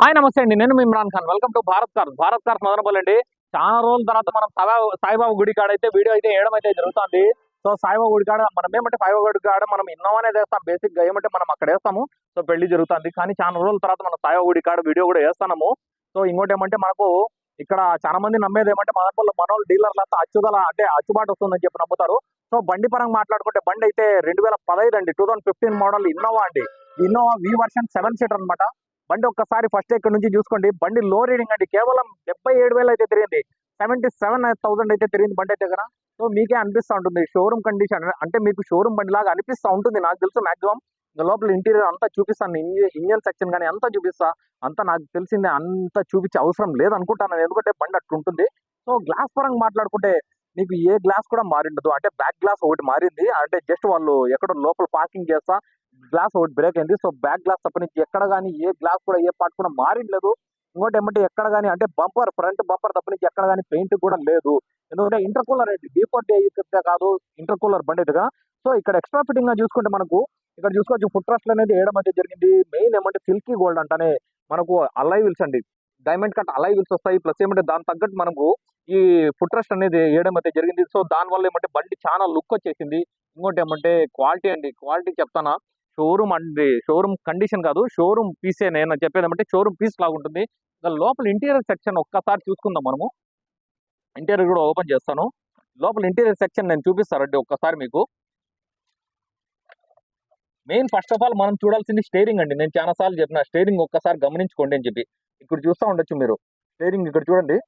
Hi నమస్తే అండి. నేను మీ Imran Khan. Welcome to Bharat Cars Madanapalle. చాలా రోజుల తర్వాత మనం సాయిబాబా గుడి కాడ అయితే వీడియో అయితే వేయడం అయితే జరుగుతుంది. సో సాయిబాబా గుడి కాడ మనం ఏమంటే సాయిబాబా గుడి కాడ మనం ఇన్నోవానే వేస్తాం. బేసిక్ గా ఏమంటే మనం అక్కడ వేస్తాము. సో పెళ్లి జరుగుతుంది. కానీ చాలా రోజుల తర్వాత మనం సాయిబాబా గుడి కాడ వీడియో కూడా వేస్తున్నాము. సో ఇంకోటి ఏమంటే మనకు ఇక్కడ చాలా మంది నమ్మేది ఏమంటే మనోళ్ళు డీలర్లంతా అంటే అచ్చుబాటు వస్తుందని చెప్పి నమ్ముతారు. సో బండి పరంగా మాట్లాడుకుంటే బండి అయితే 2015 అండి, 2015 మోడల్ ఇన్నోవా అండి. ఇన్నోవా వి వర్షన్ 7 సీటర్ అనమాట. బండి ఒక్కసారి ఫస్ట్ ఇక్కడ నుంచి చూసుకోండి. బండి లో రీడింగ్ అండి, కేవలం 77,000 అయితే తిరిగింది. 77,000 అయితే తిరిగింది బండి అయితే కదా. సో మీకే అనిపిస్తూ ఉంటుంది షోరూమ్ కండిషన్ అంటే మీకు షోరూమ్ బండి లాగా అనిపిస్తూ ఉంటుంది. నాకు తెలుసు మాక్సిమం లోపల ఇంటీరియర్ అంతా చూపిస్తాను, ఇంజన్ సెక్షన్ కానీ అంతా చూపిస్తా. అంతా నాకు తెలిసిందే, అంతా చూపించే అవసరం లేదనుకుంటాను, ఎందుకంటే బండి అట్లుంటుంది. సో గ్లాస్ పరంగా మాట్లాడుకుంటే మీకు ఏ గ్లాస్ కూడా మారిండదు. అంటే బ్యాక్ గ్లాస్ ఒకటి మారింది, అంటే జస్ట్ వాళ్ళు ఎక్కడో లోపల పార్కింగ్ చేస్తా గ్లాస్ ఒకటి బ్రేక్ అయింది. సో బ్యాక్ గ్లాస్ తప్ప నుంచి ఎక్కడ కానీ ఏ గ్లాస్ కూడా ఏ పార్ట్ కూడా మారిండలేదు. ఇంకోటి ఏమంటే ఎక్కడ కానీ అంటే ఫ్రంట్ బంపర్ తప్ప నుంచి ఎక్కడ కానీ పెయింట్ కూడా లేదు. ఎందుకంటే ఇంటర్ కూలర్ అయితే D40 కాదు, ఇంటర్ కూలర్ బండి ఇదిగా. సో ఇక్కడ ఎక్స్ట్రా ఫిట్టింగ్ గా చూసుకుంటే మనకు ఇక్కడ చూసుకోవచ్చు ఫుట్ రెస్ట్ అనేది వేయడం అయితే జరిగింది. మెయిన్ ఏమంటే సిల్కీ గోల్డ్ అంటానే మనకు అలై విల్స్ అండి, డైమండ్ కట్ అలై విల్స్ వస్తాయి. ప్లస్ ఏమంటే దాని తగ్గట్టు మనకు ఈ ఫుట్ రెస్ట్ అనేది వేయడం అయితే జరిగింది. సో దాని వల్ల ఏమంటే బండి చాలా లుక్ వచ్చేసింది. ఇంకోటి ఏమంటే క్వాలిటీ అండి, క్వాలిటీ చెప్తానా, షోరూమ్ అండి, షోరూమ్ కండిషన్ కాదు, షోరూమ్ పీసే. నేను చెప్పేది ఏమంటే షోరూమ్ పీస్ లాగా ఉంటుంది. లోపల ఇంటీరియర్ సెక్షన్ ఒక్కసారి చూసుకుందాం మనము. ఇంటీరియర్ కూడా ఓపెన్ చేస్తాను. లోపల ఇంటీరియర్ సెక్షన్ నేను చూపిస్తానండి ఒక్కసారి మీకు. మెయిన్ ఫస్ట్ ఆఫ్ ఆల్ మనం చూడాల్సింది స్టేరింగ్ అండి. నేను చాలా సార్లు చెప్పిన స్టేరింగ్ ఒక్కసారి గమనించుకోండి అని చెప్పి. ఇక్కడ చూస్తూ ఉండొచ్చు మీరు స్టేరింగ్, ఇక్కడ చూడండి.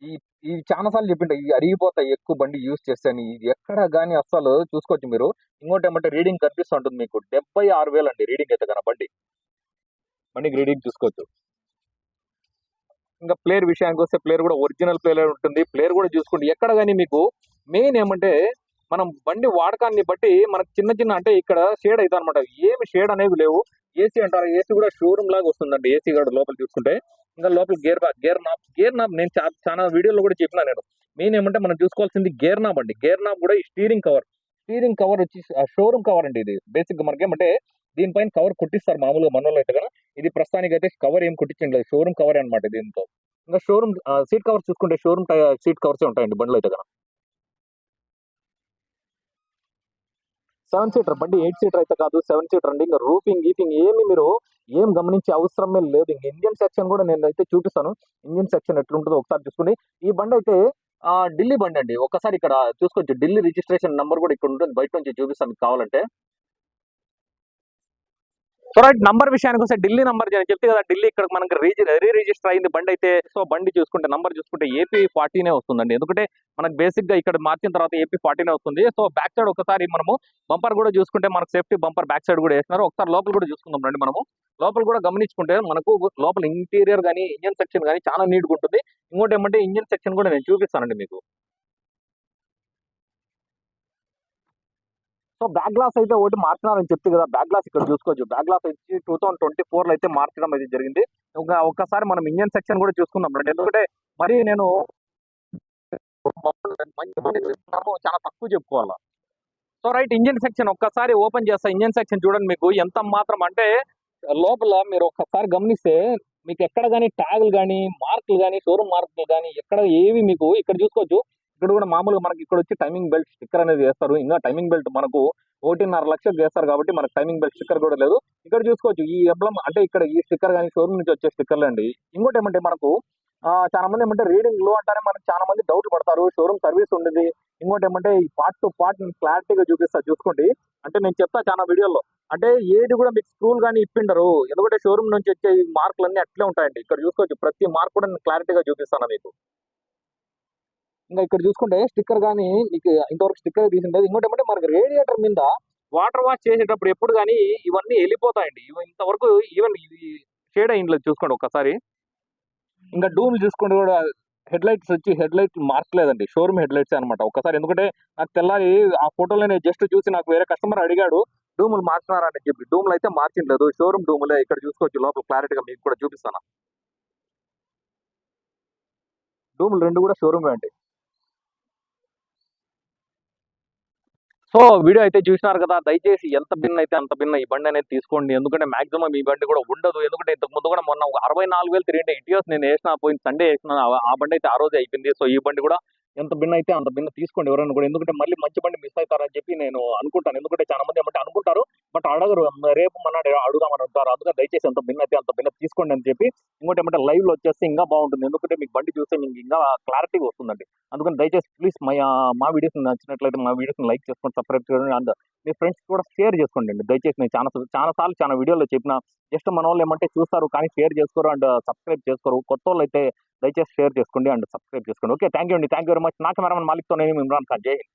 ఈ ఈ చాలా సార్లు చెప్పింటే ఇవి అరిగిపోతాయి ఎక్కువ బండి యూజ్ చేస్తే అని. ఇది ఎక్కడ కానీ అస్సలు చూసుకోవచ్చు మీరు. ఇంకోటి ఏమంటే రీడింగ్ కనిపిస్తూ ఉంటుంది మీకు, 76,000 అండి రీడింగ్ అయితే కన్నా బండికి రీడింగ్ చూసుకోవచ్చు. ఇంకా ప్లేయర్ విషయానికి వస్తే ప్లేయర్ కూడా ఒరిజినల్ ప్లేయర్ ఉంటుంది. ప్లేయర్ కూడా చూసుకోండి ఎక్కడ కానీ మీకు. మెయిన్ ఏమంటే మనం బండి వాడకాన్ని బట్టి మనకు చిన్న చిన్న అంటే ఇక్కడ షేడ్ అవుతుంది అనమాట. ఏమి షేడ్ అనేవి లేవు. ఏసీ అంటారు, ఏసీ కూడా షోరూమ్ లాగా వస్తుందండి. ఏసీ కూడా లోపల చూసుకుంటే ఇంకా లోపల గేర్ నాబ్ నేను చాలా వీడియోలో కూడా చెప్పినా నేను. మెయిన్ ఏమంటే మనం చూసుకోవాల్సింది గేర్ నాబ్ అండి. గేర్ నాబ్ కూడా ఈ స్టీరింగ్ కవర్ వచ్చి షోరూమ్ కవర్ అండి. ఇది బేసిక్ గా మనకేమంటే దీనిపైన కవర్ కుట్టిస్తారు మామూలుగా మనోళ్ళు అయితే కదా. ఇది ప్రస్తుతానికి అయితే కవర్ ఏం కుట్టించండి, షోరూమ్ కవర్ అనమాట దీంతో. ఇంకా షోరూమ్ సీట్ కవర్స్ చూసుకుంటే షోరూమ్ సీట్ కవర్స్ ఉంటాయండి బండ్లు అయితే కదా. 7 సీటర్ బండి, 8 సీటర్ అయితే కాదు, 7 సీటర్ అండి. ఇంకా గీపింగ్ ఏమి మీరు ఏం గమనించే అవసరమే లేదు. ఇంక ఇంజిన్ సెక్షన్ కూడా నేను అయితే చూపిస్తాను. ఇంజిన్ సెక్షన్ ఎట్లుంటుందో ఒకసారి చూసుకోండి. ఈ బండి అయితే ఢిల్లీ బండి అండి. ఒకసారి ఇక్కడ చూసుకోవచ్చు, ఢిల్లీ రిజిస్ట్రేషన్ నంబర్ కూడా ఇక్కడ ఉంటుంది. బయట నుంచి చూపిస్తాను మీకు కావాలంటే. సో రైట్, నంబర్ విషయానికి వస్తే ఢిల్లీ నంబర్ చెప్తే కదా, ఢిల్లీ ఇక్కడ మనకి రీ రిజిస్టర్ అయింది బండి అయితే. సో బండి చూసుకుంటే నంబర్ చూసుకుంటే AP40 వస్తుందండి. ఎందుకంటే మనకు బేసిక్ గా ఇక్కడ మార్చిన తర్వాత AP40 వస్తుంది. సో బ్యాక్ సైడ్ ఒకసారి మనము బంపర్ కూడా చూసుకుంటే మనకు సేఫ్టీ బంపర్ బ్యాక్ సైడ్ కూడా వేస్తున్నారు. ఒకసారి లోపల కూడా చూసుకుందాం రండి మనము. లోపల కూడా గమనించుకుంటే మనకు లోపల ఇంటీరియర్ కానీ ఇంజన్ సెక్షన్ కానీ చాలా నీట్ గా ఉంటుంది. ఇంకోటి ఏమంటే ఇంజన్ సెక్షన్ కూడా నేను చూపిస్తానండి మీకు. సో బ్యాక్ గ్లాస్ అయితే ఒకటి మార్చినారని చెప్తే కదా, బ్యాక్ గ్లాస్ ఇక్కడ చూసుకోవచ్చు. బ్యాక్ గ్లాస్ వచ్చి 2024 లో అయితే మార్చడం అయితే జరిగింది. ఇంకా ఒక్కసారి మనం ఇంజన్ సెక్షన్ కూడా చూసుకుందాం రండి. ఎందుకంటే మరి నేను మంచి బండి తీసుకున్నాము, చాలా తక్కువ చెప్పుకోవాలా. సో రైట్, ఇంజన్ సెక్షన్ ఒక్కసారి ఓపెన్ చేస్తా. ఇంజన్ సెక్షన్ చూడండి మీకు ఎంత మాత్రం అంటే లోపల మీరు ఒక్కసారి గమనిస్తే మీకు ఎక్కడ కానీ ట్యాగులు కానీ మార్కులు కానీ షోరూమ్ మార్కులు కానీ ఎక్కడ ఏవి మీకు ఇక్కడ చూసుకోవచ్చు. ఇక్కడ కూడా మామూలుగా మనకి ఇక్కడ వచ్చి టైమింగ్ బెల్ట్ స్టిక్కర్ అనేది వేస్తారు. ఇంకా టైమింగ్ బెల్ట్ మనకు 1.5 లక్షలు చేస్తారు కాబట్టి మనకు టైమింగ్ బెల్ట్ స్టిక్కర్ కూడా లేదు. ఇక్కడ చూసుకోవచ్చు ఈ ఎంబ్లమ్ అంటే ఇక్కడ ఈ స్టిక్కర్ కానీ షోరూమ్ నుంచి వచ్చే స్టిక్కర్లు అండి. ఇంకోటి ఏమంటే మనకు చాలా మంది ఏమంటే రీడింగ్ లో అంటానే మనకు చాలా మంది డౌట్ పడతారు. షోరూమ్ సర్వీస్ ఉండేది. ఇంకోటి ఏమంటే ఈ పార్ట్ టు పార్ట్ నేను క్లారిటీగా చూపిస్తా చూసుకోండి. అంటే నేను చెప్తా చాలా వీడియోలో, అంటే ఏది కూడా మీకు స్క్రూలు కానీ ఇప్పిండరు. ఎందుకంటే షోరూమ్ నుంచి వచ్చే ఈ మార్కులన్నీ అట్లే ఉంటాయండి. ఇక్కడ చూసుకోవచ్చు ప్రతి మార్క్ కూడా నేను క్లారిటీగా చూపిస్తాను మీకు. ఇంకా ఇక్కడ చూసుకుంటే స్టిక్కర్ కానీ మీకు ఇంతవరకు స్టిక్కర్ తీసిండేది. ఇంకోటి ఏమంటే మనకి రేడియేటర్ మీద వాటర్ వాష్ చేసేటప్పుడు ఎప్పుడు కానీ ఇవన్నీ వెళ్ళిపోతాయండి. ఇంతవరకు ఈవెన్ ఇది షేడ్ అయింది చూసుకోండి ఒక్కసారి. ఇంకా డూమ్ చూసుకోండి కూడా, హెడ్ లైట్స్ వచ్చి హెడ్ లైట్ మార్చలేదండి, షోరూమ్ హెడ్ లైట్స్ అనమాట. ఒకసారి ఎందుకంటే నాకు తెల్లారి ఆ ఫోటోలో నేను జస్ట్ చూసి నాకు వేరే కస్టమర్ అడిగాడు డూములు మార్చినారని చెప్పి. డూములు అయితే మార్చిండలేదు, షోరూమ్ డూములే. ఇక్కడ చూసుకోవచ్చు లోపల క్లారిటీగా మీకు కూడా చూపిస్తాను. డూములు రెండు కూడా షోరూమే అండి. సో వీడియో అయితే చూసినారు కదా, దయచేసి ఎంత బిన్ అయితే అంత బిన్న ఈ బండి అనేది తీసుకోండి. ఎందుకంటే మాక్సిమం ఈ బండి కూడా ఉండదు. ఎందుకంటే ఇంతకు ముందు కూడా మొన్న ఒక 64,000 తిరిగింటే ఇటియోస్ నేను వేసిన, పోయిన సండే వేసిన, ఆ బండి అయితే ఆ రోజే అయిపోయింది. సో ఈ బండి కూడా ఎంత బిన్న అయితే అంత బిన్న తీసుకోండి ఎవరైనా కూడా. ఎందుకంటే మళ్ళీ మంచి బండి మిస్ అవుతారని చెప్పి నేను అనుకుంటాను. ఎందుకంటే చాలా మంది ఏమంటే అనుకుంటారు, బట్ అడగరు. రేపు మన్నాడు అడుగుదామని అంటారు. అందుకని దయచేసి ఎంత బిన్న అయితే అంత బిన్న తీసుకోండి అని చెప్పి. ఇంకోటి ఏమంటే లైవ్ లో వచ్చేస్తే ఇంకా బాగుంటుంది. ఎందుకంటే మీకు బండి చూస్తే మీకు ఇంకా క్లారిటీగా వస్తుందండి. అందుకని దయచేసి ప్లీజ్ మా వీడియోస్ నచ్చినట్లయితే మా వీడియోస్ లైక్ చేసుకోండి, సబ్స్క్రైబ్ చేయండి, అండ్ మీ ఫ్రెండ్స్ కూడా షేర్ చేసుకోండి అండి. దయచేసి నేను చాలా సార్లు చాలా వీడియోలో చెప్పిన, జస్ట్ మన వాళ్ళు ఏమంటే చూస్తారు కానీ షేర్ చేసుకోరు అండ్ సబ్స్క్రైబ్ చేసుకోరు. కొత్త వాళ్ళు అయితే దయచేసి షేర్ చేసుకోండి అండ్ సబ్స్క్రైబ్ చేసుకోండి. ఓకే, థ్యాంక్ యూ అండి, థ్యాంక్ యూ వెరీ మచ్. నా కెమెరామెన్ మాలిక్తో నేను ఇమ్రాన్ ఖాన్. జై హింద్.